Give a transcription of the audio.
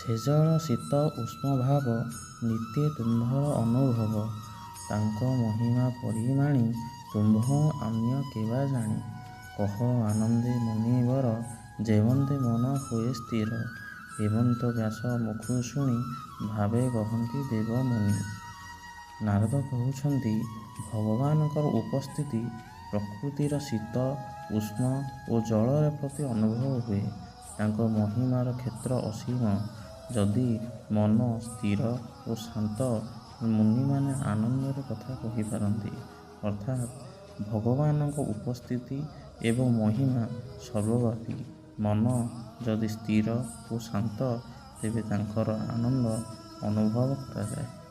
ସେ ଜଳ ଶୀତ ଉଷ୍ଣ ଭାବ ନିତ୍ୟ ତୁମ୍ଭର ଅନୁଭବ। ତାଙ୍କ ମହିମା ପରିମାଣି ତୁମ୍ଭ ଅନ୍ୟ କେବା ଜାଣି। କହ ଆନନ୍ଦେ ମୁନିବର ଯେବନ୍ତେ ମନ ହୁଏ ସ୍ଥିର। ହେମନ୍ତ ବ୍ୟାସ ମୁଖୁ ଶୁଣି ଭାବେ କହନ୍ତି ଦେବ ମୁନି। ନାରଦ କହୁଛନ୍ତି ଭଗବାନଙ୍କର ଉପସ୍ଥିତି ପ୍ରକୃତିର ଶୀତ ଉଷ୍ଣ ଓ ଜଳର ପ୍ରତି ଅନୁଭବ ହୁଏ। ତାଙ୍କ ମହିମାର କ୍ଷେତ୍ର ଅସୀମ। ଯଦି ମନ ସ୍ଥିର ଓ ଶାନ୍ତ ମୁନିମାନେ ଆନନ୍ଦରେ କଥା କହିପାରନ୍ତି। ଅର୍ଥାତ୍ ଭଗବାନଙ୍କ ଉପସ୍ଥିତି ଏବଂ ମହିମା ସର୍ବବ୍ୟାପୀ। ମନ ଯଦି ସ୍ଥିର ଓ ଶାନ୍ତ ତେବେ ତାଙ୍କର ଆନନ୍ଦ ଅନୁଭବ କରାଯାଏ।